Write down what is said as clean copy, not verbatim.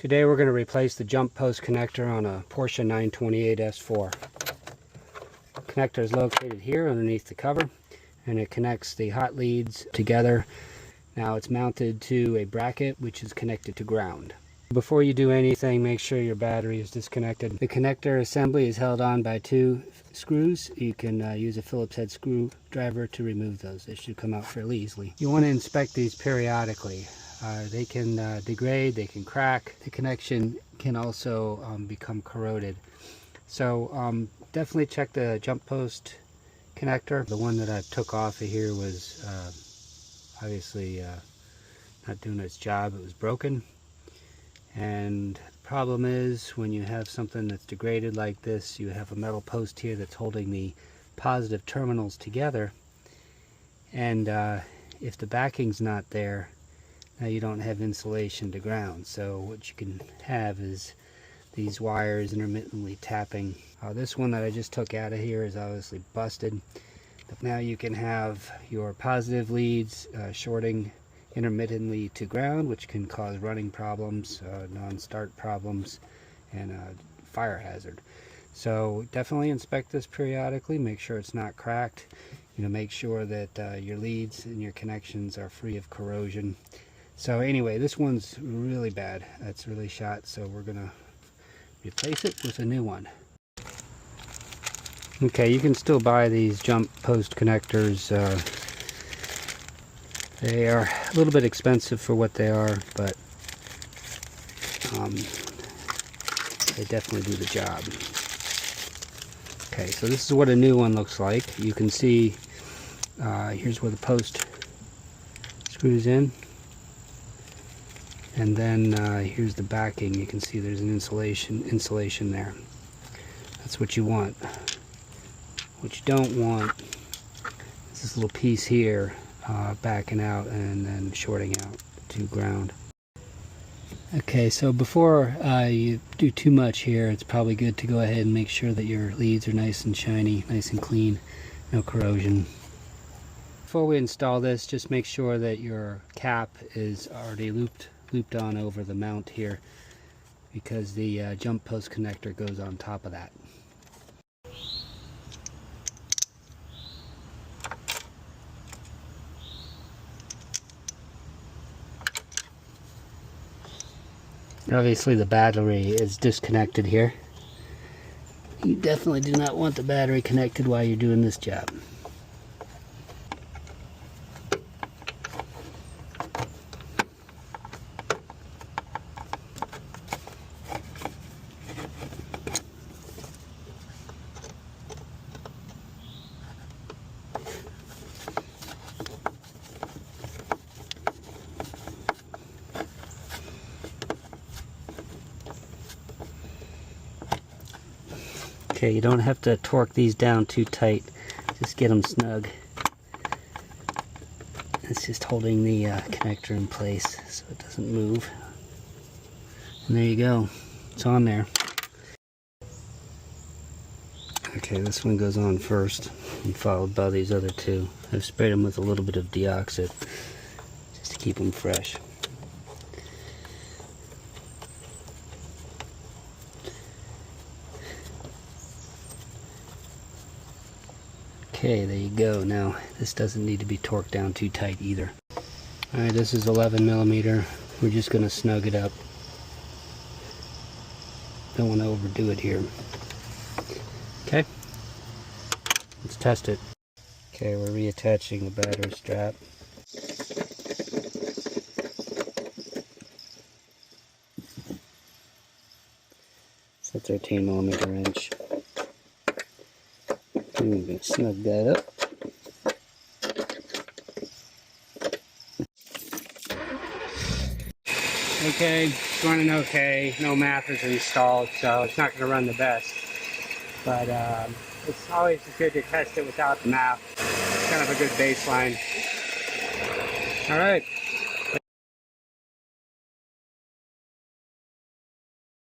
Today we're going to replace the jump post connector on a Porsche 928 S4. The connector is located here underneath the cover, and it connects the hot leads together. Now it's mounted to a bracket which is connected to ground. Before you do anything, make sure your battery is disconnected. The connector assembly is held on by two screws. You can use a Phillips head screwdriver to remove those. They should come out fairly easily. You want to inspect these periodically. They can degrade, they can crack. The connection can also become corroded. So definitely check the jump post connector. The one that I took off of here was obviously not doing its job. It was broken. And the problem is, when you have something that's degraded like this, you have a metal post here that's holding the positive terminals together, and if the backing's not there, now you don't have insulation to ground. So what you can have is these wires intermittently tapping. This one that I just took out of here is obviously busted. But now you can have your positive leads shorting intermittently to ground, which can cause running problems, non-start problems, and fire hazard. So definitely inspect this periodically. Make sure it's not cracked. Make sure that your leads and your connections are free of corrosion. So anyway, this one's really bad. It's really shot, so we're gonna replace it with a new one. Okay, you can still buy these jump post connectors. They are a little bit expensive for what they are, but they definitely do the job. Okay, so this is what a new one looks like. You can see here's where the post screws in, and then here's the backing. You can see there's an insulation there. That's what you want. What you don't want is this little piece here backing out and then shorting out to ground. Okay, so before you do too much here, it's probably good to go ahead and make sure that your leads are nice and shiny, nice and clean, no corrosion. Before we install this, just make sure that your cap is already looped on over the mount here, because the jump post connector goes on top of that. Obviously the battery is disconnected here. You definitely do not want the battery connected while you're doing this job. Okay, you don't have to torque these down too tight, just get them snug. It's just holding the connector in place so it doesn't move. And there you go, it's on there. Okay, this one goes on first and followed by these other two. I've sprayed them with a little bit of deoxit just to keep them fresh. Okay, there you go. Now, this doesn't need to be torqued down too tight either. Alright, this is 11 millimeter. We're just going to snug it up. Don't want to overdo it here. Okay, let's test it. Okay, we're reattaching the battery strap. It's a 13 millimeter wrench. I'm going to snug that up. Okay, it's running okay. No math is installed, so it's not going to run the best. But it's always good to test it without the math. It's kind of a good baseline. Alright.